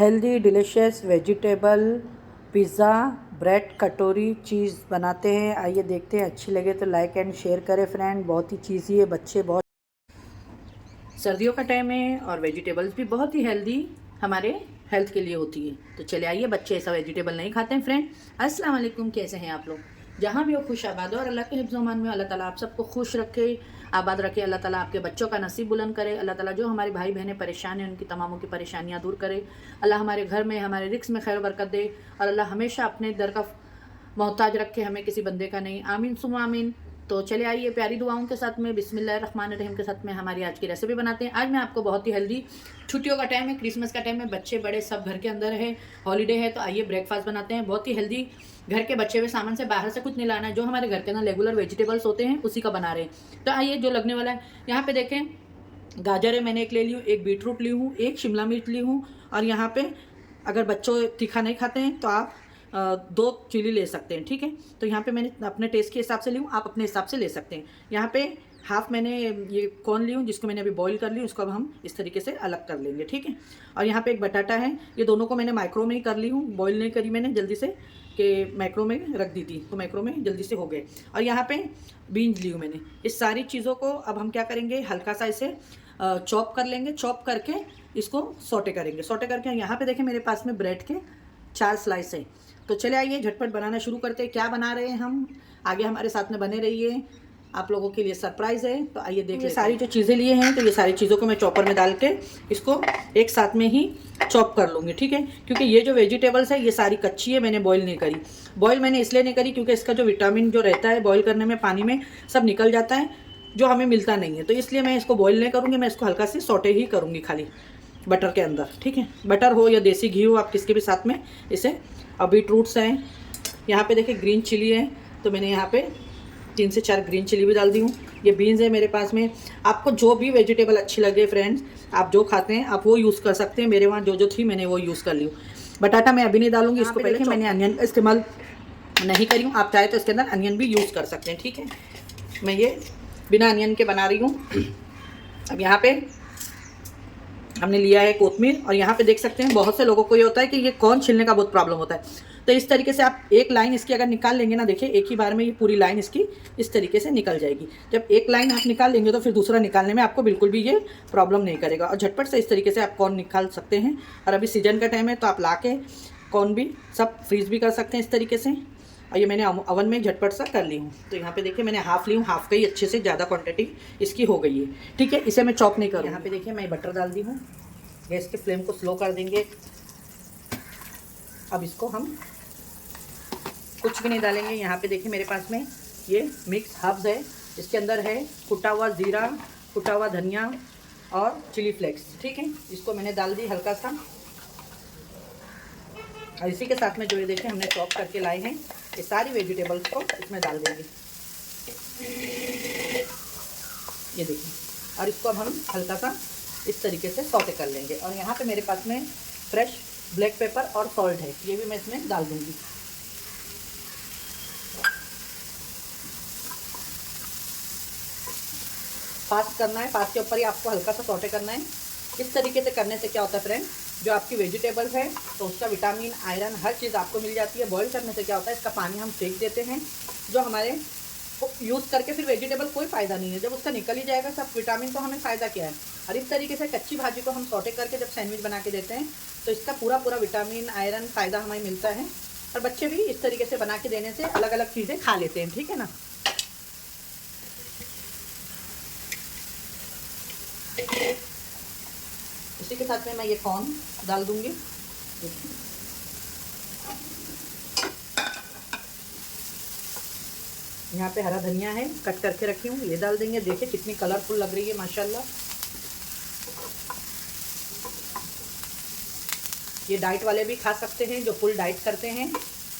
Healthy delicious vegetable pizza bread कटोरी चीज़ बनाते हैं। आइए देखते हैं, अच्छी लगे तो लाइक एंड शेयर करें फ्रेंड। बहुत ही चीज़ी है, बच्चे बहुत सर्दियों का टाइम है और वेजिटेबल्स भी बहुत ही हेल्दी हमारे हेल्थ के लिए होती है। तो चले आइए, बच्चे ऐसा वेजिटेबल नहीं खाते हैं फ्रेंड। अस्सलाम वालेकुम, कैसे हैं आप लोग? जहाँ भी हो खुश आबाद हो और अल्लाह के हिफ्ज़-ओ-मान में अल्लाह ताला आप सबको खुश रखे, आबाद रखे। अल्लाह ताला आपके बच्चों का नसीब बुलंद करे। अल्लाह ताला जो हमारे भाई बहनें परेशान हैं उनकी तमामों की परेशानियाँ दूर करे। अल्लाह हमारे घर में हमारे रिस्क में खैर बरकत दे और अल्लाह हमेशा अपने दर का मोहताज रखे, हमें किसी बंदे का नहीं। आमीन सुम आमीन। तो चले आइए प्यारी दुआओं के साथ में बिस्मिल्लाहिर्रहमानिर्रहीम के साथ में हमारी आज की रेसिपी बनाते हैं। आज मैं आपको बहुत ही हेल्दी, छुट्टियों का टाइम है, क्रिसमस का टाइम है, बच्चे बड़े सब घर के अंदर है, हॉलीडे है, तो आइए ब्रेकफास्ट बनाते हैं। बहुत ही हेल्दी, घर के बचे हुए सामान से, बाहर से कुछ नहीं लाना है, जो हमारे घर के अंदर रेगुलर वेजिटेबल्स होते हैं उसी का बना रहे हैं। तो आइए जो लगने वाला है, यहाँ पे देखें, गाजर है मैंने एक ले ली हूँ, एक बीटरूट ली हूँ, एक शिमला मिर्च ली हूँ और यहाँ पे अगर बच्चों तीखा नहीं खाते हैं तो आप 2 चिली ले सकते हैं, ठीक है। तो यहाँ पे मैंने अपने टेस्ट के हिसाब से ली हूँ, आप अपने हिसाब से ले सकते हैं। यहाँ पे हाफ मैंने ये कॉर्न ली हूँ जिसको मैंने अभी बॉईल कर ली, उसको अब हम इस तरीके से अलग कर लेंगे, ठीक है। और यहाँ पे एक बटाटा है, ये दोनों को मैंने माइक्रो में ही कर ली हूँ, बॉईल नहीं करी मैंने जल्दी से, कि माइक्रो में रख दी थी तो माइक्रो में जल्दी से हो गए। और यहाँ पे बीन्स ली हूँ मैंने। इस सारी चीज़ों को अब हम क्या करेंगे, हल्का सा इसे चॉप कर लेंगे। चॉप करके इसको सौटे करेंगे। सौटे करके यहाँ पे देखें मेरे पास में ब्रेड के 4 स्लाइस है। तो चले आइए झटपट बनाना शुरू करते हैं। क्या बना रहे हैं हम, आगे हमारे साथ में बने रहिए, आप लोगों के लिए सरप्राइज़ है। तो आइए देखिए, सारी जो चीज़ें लिए हैं तो ये सारी चीज़ों को मैं चॉपर में डाल के इसको एक साथ में ही चॉप कर लूँगी, ठीक है। क्योंकि ये जो वेजिटेबल्स है ये सारी कच्ची है, मैंने बॉईल नहीं करी। बॉईल मैंने इसलिए नहीं करी क्योंकि इसका जो विटामिन जो रहता है बॉईल करने में पानी में सब निकल जाता है, जो हमें मिलता नहीं है। तो इसलिए मैं इसको बॉईल नहीं करूँगी, मैं इसको हल्का से सौटे ही करूँगी खाली बटर के अंदर, ठीक है। बटर हो या देसी घी हो, आप किसके भी साथ में इसे। और बीटरूट्स हैं, यहाँ पे देखिए ग्रीन चिली है, तो मैंने यहाँ पे 3 से 4 ग्रीन चिली भी डाल दी हूँ। ये बीन्स है मेरे पास में। आपको जो भी वेजिटेबल अच्छी लगे फ्रेंड्स, आप जो खाते हैं आप वो यूज़ कर सकते हैं। मेरे वहाँ जो जो थी मैंने वो यूज़ कर ली हूँ। बटाटा मैं अभी नहीं डालूंगी, इसको पहले मैंने अनियन का इस्तेमाल नहीं करी हूँ। आप चाहे तो इसके अंदर अनियन भी यूज़ कर सकते हैं, ठीक है। मैं ये बिना अनियन के बना रही हूँ। अब यहाँ पे हमने लिया है कोतमीर, और यहाँ पे देख सकते हैं बहुत से लोगों को ये होता है कि ये कौन छिलने का बहुत प्रॉब्लम होता है। तो इस तरीके से आप एक लाइन इसकी अगर निकाल लेंगे ना, देखिए एक ही बार में ये पूरी लाइन इसकी इस तरीके से निकल जाएगी। जब एक लाइन आप निकाल लेंगे तो फिर दूसरा निकालने में आपको बिल्कुल भी ये प्रॉब्लम नहीं करेगा, और झटपट से इस तरीके से आप कॉर्न निकाल सकते हैं। और अभी सीजन का टाइम है तो आप ला के कॉर्न भी सब फ्रीज भी कर सकते हैं इस तरीके से। और ये मैंने ओवन में झटपट सा कर ली हूँ। तो यहाँ पे देखिए मैंने हाफ ली हूँ, हाफ का ही अच्छे से ज़्यादा क्वांटिटी इसकी हो गई है, ठीक है। इसे मैं चॉप नहीं करूँ। यहाँ पे देखिए मैं बटर डाल दी हूँ, गैस के फ्लेम को स्लो कर देंगे। अब इसको हम कुछ भी नहीं डालेंगे। यहाँ पे देखिए मेरे पास में ये मिक्स हर्ब्स है, इसके अंदर है कुटा हुआ ज़ीरा, कुटा हुआ धनिया और चिली फ्लेक्स, ठीक है। इसको मैंने डाल दी हल्का सा, और इसी के साथ में जो ये देखिए हमने चॉप करके लाए हैं ये सारी वेजिटेबल्स को इसमें डाल देंगे, ये देखिए। और इसको अब हम हल्का सा इस तरीके से सौटे कर लेंगे। और यहाँ पे मेरे पास में फ्रेश ब्लैक पेपर और सॉल्ट है, ये भी मैं इसमें डाल दूँगी। फास्ट करना है, फास्ट के ऊपर ही आपको हल्का सा सौटे करना है। इस तरीके से करने से क्या होता है फ्रेंड, जो आपकी वेजिटेबल्स है तो उसका विटामिन, आयरन, हर चीज़ आपको मिल जाती है। बॉईल करने से क्या होता है, इसका पानी हम फेंक देते हैं, जो हमारे यूज़ करके फिर वेजिटेबल कोई फ़ायदा नहीं है। जब उसका निकल ही जाएगा सब विटामिन, तो हमें फ़ायदा क्या है। और इस तरीके से कच्ची भाजी को हम सौटे करके जब सैंडविच बना के देते हैं तो इसका पूरा पूरा विटामिन, आयरन, फ़ायदा हमें मिलता है। और बच्चे भी इस तरीके से बना के देने से अलग अलग चीज़ें खा लेते हैं, ठीक है ना। इसी के साथ में मैं ये कॉर्न डाल दूंगी। यहाँ पे हरा धनिया है, कट करके रखी हूँ, ये डाल देंगे। देखिए कितनी कलरफुल लग रही है माशाल्लाह। ये डाइट वाले भी खा सकते हैं, जो फुल डाइट करते हैं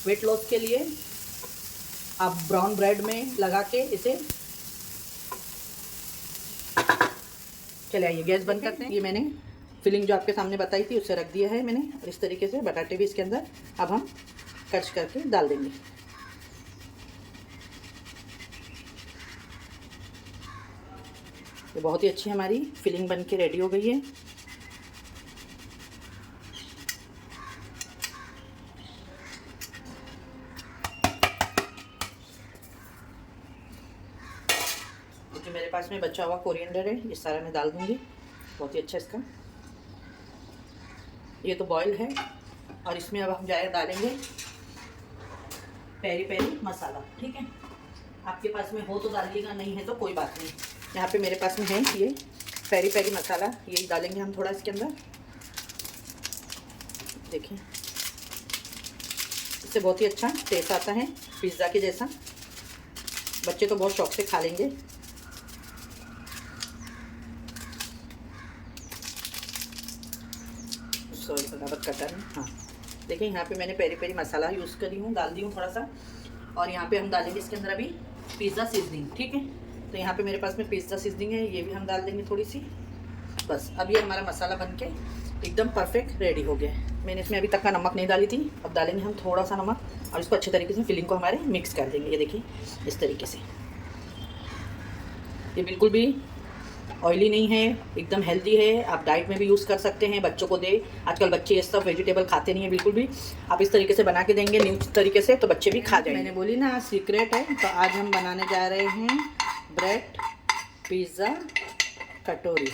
वेट लॉस के लिए। आप ब्राउन ब्रेड में लगा के इसे, चले आइए गैस बंद करते हैं। ये मैंने फिलिंग जो आपके सामने बताई थी उससे रख दिया है मैंने, और इस तरीके से बटाटे भी इसके अंदर अब हम कट करके डाल देंगे। ये बहुत ही अच्छी हमारी फिलिंग बन के रेडी हो गई है। पास में बचा हुआ कोरिएंडर है, ये सारा मैं डाल दूँगी। बहुत ही अच्छा इसका, ये तो बॉयल है। और इसमें अब हम डालेंगे पेरी पेरी मसाला। ठीक है, आपके पास में हो तो डालिएगा, नहीं है तो कोई बात नहीं। यहाँ पे मेरे पास में है ये पेरी पेरी मसाला, यही डालेंगे हम थोड़ा इसके अंदर। देखिए, इससे बहुत ही अच्छा टेस्ट आता है पिज़्ज़ा के जैसा। बच्चे तो बहुत शौक से खा लेंगे। सॉरी फटाफट कटा नहीं। हाँ देखिए, यहाँ पे मैंने पेरी पेरी मसाला यूज़ करी हूँ, डाल दी हूँ थोड़ा सा। और यहाँ पे हम डालेंगे इसके अंदर अभी पिज़्ज़ा सीजनिंग। ठीक है, तो यहाँ पे मेरे पास में पिज़्ज़ा सीजनिंग है, ये भी हम डाल देंगे थोड़ी सी। बस अब ये हमारा मसाला बन के एकदम परफेक्ट रेडी हो गया है। मैंने इसमें अभी तक का नमक नहीं डाली थी, अब डालेंगे हम थोड़ा सा नमक और इसको अच्छे तरीके से फिलिंग को हमारे मिक्स कर देंगे। ये देखिए इस तरीके से, ये बिल्कुल भी ऑयली नहीं है, एकदम हेल्दी है। आप डाइट में भी यूज़ कर सकते हैं, बच्चों को दे। आजकल बच्चे ये सब वेजिटेबल खाते नहीं है बिल्कुल भी। आप इस तरीके से बना के देंगे न्यू तरीके से, तो बच्चे भी खा जाएंगे। मैंने बोली ना सीक्रेट है। तो आज हम बनाने जा रहे हैं ब्रेड पिज़्ज़ा कटोरी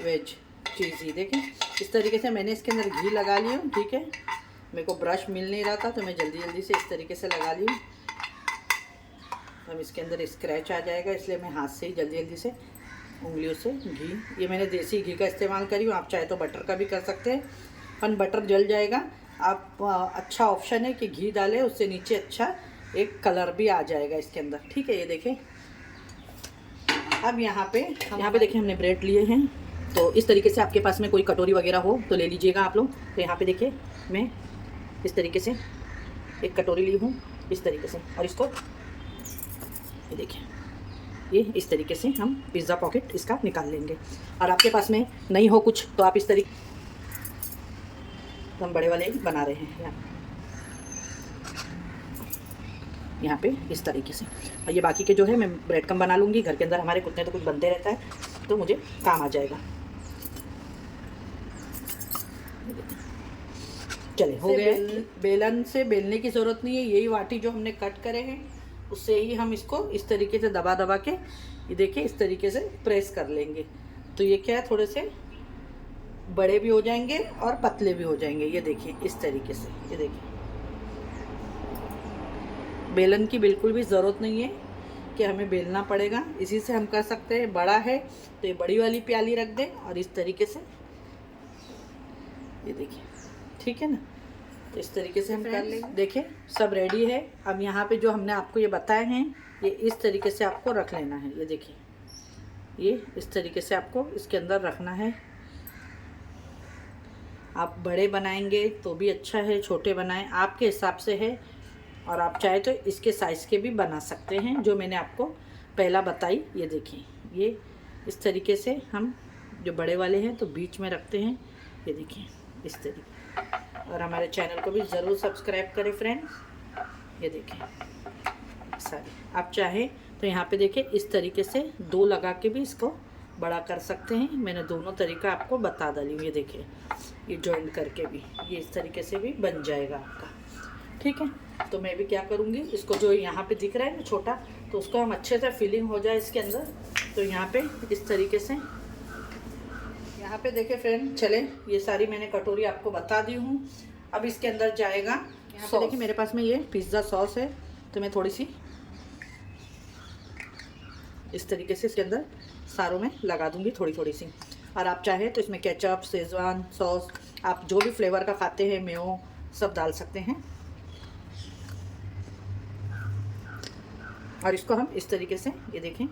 वेज चीज़ी। देखिए इस तरीके से मैंने इसके अंदर घी लगा लिया। ठीक है, मेरे को ब्रश मिल नहीं रहा था तो मैं जल्दी जल्दी से इस तरीके से लगा ली। अब इसके अंदर स्क्रैच आ जाएगा, इसलिए मैं हाथ से ही जल्दी जल्दी से उंगलियों से घी, ये मैंने देसी घी का इस्तेमाल करी हूँ। आप चाहे तो बटर का भी कर सकते हैं, पर बटर जल जाएगा। आप अच्छा ऑप्शन है कि घी डालें, उससे नीचे अच्छा एक कलर भी आ जाएगा इसके अंदर। ठीक है, ये देखें। अब यहाँ पे देखिए हमने ब्रेड लिए हैं, तो इस तरीके से आपके पास में कोई कटोरी वगैरह हो तो ले लीजिएगा आप लोग। तो यहाँ पे देखिए मैं इस तरीके से एक कटोरी ली हूँ इस तरीके से, और इसको ये देखिए, ये इस तरीके से हम पिज़्ज़ा पॉकेट इसका निकाल लेंगे। और आपके पास में नहीं हो कुछ तो आप इस तरीके, तो हम बड़े वाले बना रहे हैं यहाँ पे इस तरीके से। और ये बाकी के जो है मैं ब्रेड कम बना लूँगी। घर के अंदर हमारे कुछ नहीं तो कुछ बनते रहता है, तो मुझे काम आ जाएगा। चले हो गए। बेलन से बेलने की ज़रूरत नहीं है, यही वाटी जो हमने कट करे हैं उससे ही हम इसको इस तरीके से दबा दबा के, ये देखिए इस तरीके से प्रेस कर लेंगे। तो ये क्या है, थोड़े से बड़े भी हो जाएंगे और पतले भी हो जाएंगे। ये देखिए इस तरीके से, ये देखिए बेलन की बिल्कुल भी ज़रूरत नहीं है कि हमें बेलना पड़ेगा, इसी से हम कर सकते हैं। बड़ा है तो ये बड़ी वाली प्याली रख दें और इस तरीके से, ये देखिए ठीक है ना। तो इस तरीके से हम कर लेंगे। देखिए सब रेडी है। अब यहाँ पे जो हमने आपको ये बताए हैं, ये इस तरीके से आपको रख लेना है। ये देखिए, ये इस तरीके से आपको इसके अंदर रखना है। आप बड़े बनाएंगे तो भी अच्छा है, छोटे बनाएं आपके हिसाब से है। और आप चाहे तो इसके साइज़ के भी बना सकते हैं, जो मैंने आपको पहला बताई। ये देखिए, ये इस तरीके से हम जो बड़े वाले हैं तो बीच में रखते हैं। ये देखिए इस तरीके। और हमारे चैनल को भी ज़रूर सब्सक्राइब करें फ्रेंड्स। ये देखें सारे, आप चाहें तो यहाँ पे देखिए इस तरीके से दो लगा के भी इसको बड़ा कर सकते हैं। मैंने दोनों तरीका आपको बता डाली हूँ। ये देखिए, ये जॉइंट करके भी ये इस तरीके से भी बन जाएगा आपका। ठीक है, तो मैं भी क्या करूँगी, इसको जो यहाँ पे दिख रहा है ना छोटा, तो उसको हम अच्छे से फिलिंग हो जाए इसके अंदर। तो यहाँ पे इस तरीके से, यहाँ पे देखिए फ्रेंड, चले ये सारी मैंने कटोरी आपको बता दी हूँ। अब इसके अंदर जाएगा, यहाँ पे देखिए मेरे पास में ये पिज़्ज़ा सॉस है, तो मैं थोड़ी सी इस तरीके से इसके अंदर सारों में लगा दूँगी थोड़ी थोड़ी सी। और आप चाहे तो इसमें केचप, शेजवान सॉस, आप जो भी फ्लेवर का खाते हैं, मेयो सब डाल सकते हैं। और इसको हम इस तरीके से, ये देखें,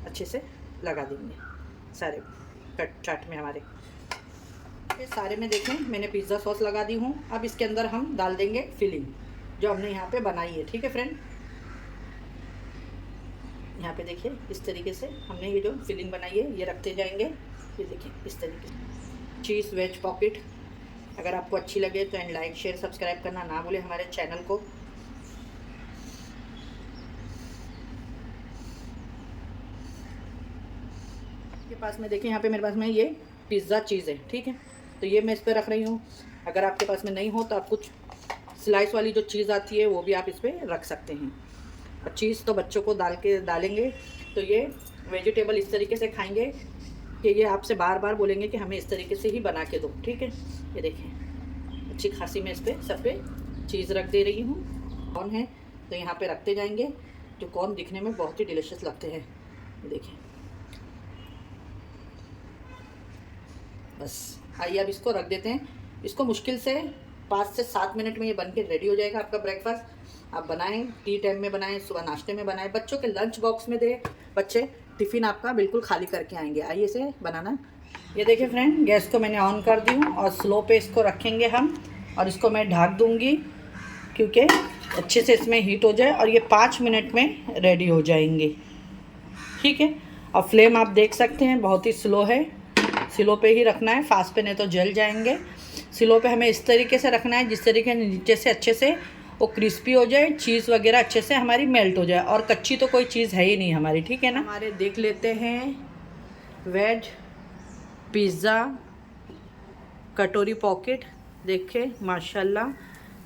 अच्छे से लगा देंगे सारे कट चाट में हमारे। ये सारे में देखें मैंने पिज़्ज़ा सॉस लगा दी हूँ। अब इसके अंदर हम डाल देंगे फिलिंग जो हमने यहाँ पे बनाई है। ठीक है फ्रेंड, यहाँ पे देखिए इस तरीके से हमने ये जो फिलिंग बनाई है ये रखते जाएंगे। ये देखिए इस तरीके से चीज़ वेज पॉकेट। अगर आपको अच्छी लगे तो एंड लाइक शेयर सब्सक्राइब करना ना भूलें हमारे चैनल को। के पास में देखिए, यहाँ पे मेरे पास में ये पिज़्ज़ा चीज़ है। ठीक है, तो ये मैं इस पर रख रही हूँ। अगर आपके पास में नहीं हो तो आप कुछ स्लाइस वाली जो चीज़ आती है वो भी आप इस पर रख सकते हैं। और चीज़ तो बच्चों को डालेंगे तो ये वेजिटेबल इस तरीके से खाएंगे कि ये आपसे बार बार बोलेंगे कि हमें इस तरीके से ही बना के दो। ठीक है, ये देखें अच्छी खासी मैं इस पर सब पे चीज़ रख दे रही हूँ। कॉर्न है तो यहाँ पे रखते जाएंगे, जो कॉर्न दिखने में बहुत ही डिलीशियस लगते हैं। ये देखिए, बस आइए अब इसको रख देते हैं। इसको मुश्किल से 5 से 7 मिनट में ये बन के रेडी हो जाएगा आपका ब्रेकफास्ट। आप बनाएं, टी टाइम में बनाएं, सुबह नाश्ते में बनाएं, बच्चों के लंच बॉक्स में दें। बच्चे टिफ़िन आपका बिल्कुल खाली करके आएंगे। आइए इसे बनाना। ये देखिए फ्रेंड, गैस को मैंने ऑन कर दी हूँ और स्लो पे इसको रखेंगे हम, और इसको मैं ढक दूँगी क्योंकि अच्छे से इसमें हीट हो जाए और ये 5 मिनट में रेडी हो जाएंगे। ठीक है, और फ्लेम आप देख सकते हैं बहुत ही स्लो है, स्लो पे ही रखना है, फास्ट पे नहीं तो जल जाएंगे। स्लो पे हमें इस तरीके से रखना है जिस तरीके नीचे से अच्छे से वो क्रिस्पी हो जाए, चीज़ वगैरह अच्छे से हमारी मेल्ट हो जाए, और कच्ची तो कोई चीज़ है ही नहीं हमारी। ठीक है ना। हमारे देख लेते हैं वेज पिज़्ज़ा कटोरी पॉकेट। देखें माशाल्लाह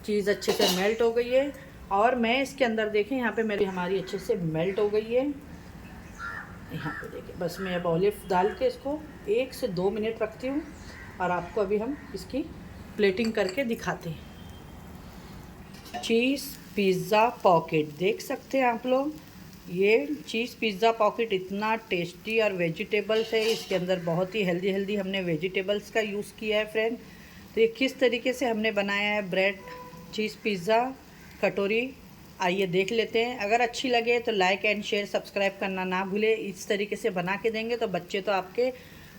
चीज़ अच्छे से मेल्ट हो गई है, और मैं इसके अंदर देखें यहाँ पे मेरी हमारी अच्छे से मेल्ट हो गई है। यहाँ पे देखिए, बस मैं अब ऑलिव डाल के इसको 1 से 2 मिनट रखती हूँ, और आपको अभी हम इसकी प्लेटिंग करके दिखाते हैं। चीज़ पिज़्ज़ा पॉकेट देख सकते हैं आप लोग। ये चीज़ पिज़्ज़ा पॉकेट इतना टेस्टी और वेजिटेबल्स है इसके अंदर, बहुत ही हेल्दी हमने वेजिटेबल्स का यूज़ किया है फ्रेंड। तो ये किस तरीके से हमने बनाया है ब्रेड चीज़ पिज़्ज़ा कटोरी, आइए देख लेते हैं। अगर अच्छी लगे तो लाइक एंड शेयर सब्सक्राइब करना ना भूले। इस तरीके से बना के देंगे तो बच्चे तो आपके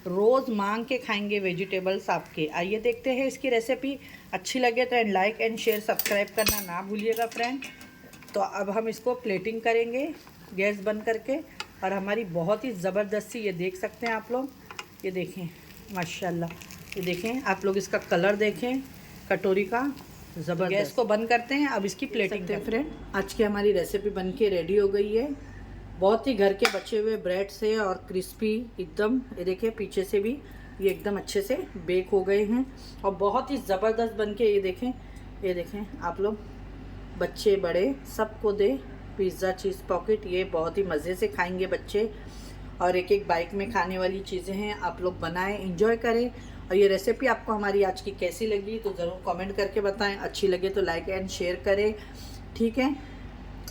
रोज़ मांग के खाएंगे वेजिटेबल्स आपके। आइए देखते हैं इसकी रेसिपी। अच्छी लगे तो लाइक एंड शेयर सब्सक्राइब करना ना भूलिएगा फ्रेंड। तो अब हम इसको प्लेटिंग करेंगे गैस बंद करके, और हमारी बहुत ही ज़बरदस्ती ये देख सकते हैं आप लोग। ये देखें माशाल्लाह, ये देखें आप लोग, इसका कलर देखें कटोरी का, ज़बरदस्त। गैस को बंद करते हैं, अब इसकी प्लेटिंग करते हैं फ्रेंड। आज की हमारी रेसिपी बन के रेडी हो गई है, बहुत ही घर के बचे हुए ब्रेड से और क्रिस्पी एकदम। ये देखिए पीछे से भी ये एकदम अच्छे से बेक हो गए हैं, और बहुत ही ज़बरदस्त बन के ये देखें आप लोग, बच्चे बड़े सबको दे पिज़्ज़ा चीज़ पॉकेट। ये बहुत ही मज़े से खाएंगे बच्चे, और एक एक बाइक में खाने वाली चीज़ें हैं। आप लोग बनाएं, एंजॉय करें। और ये रेसिपी आपको हमारी आज की कैसी लगी तो ज़रूर कमेंट करके बताएं। अच्छी लगे तो लाइक एंड शेयर करें। ठीक है,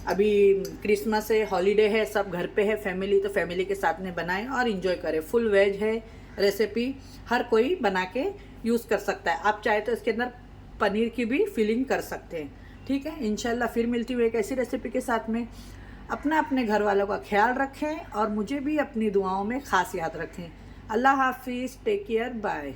अभी क्रिसमस है, हॉलीडे है, सब घर पे है फैमिली, तो फैमिली के साथ में बनाएं और इन्जॉय करें। फुल वेज है रेसिपी, हर कोई बना के यूज़ कर सकता है। आप चाहे तो इसके अंदर पनीर की भी फिलिंग कर सकते हैं। ठीक है, इंशाल्लाह फिर मिलती हुई एक ऐसी रेसिपी के साथ में। अपने घर वालों का ख्याल रखें और मुझे भी अपनी दुआओं में खास याद रखें। अल्लाह हाफिज़, टेक केयर, बाय।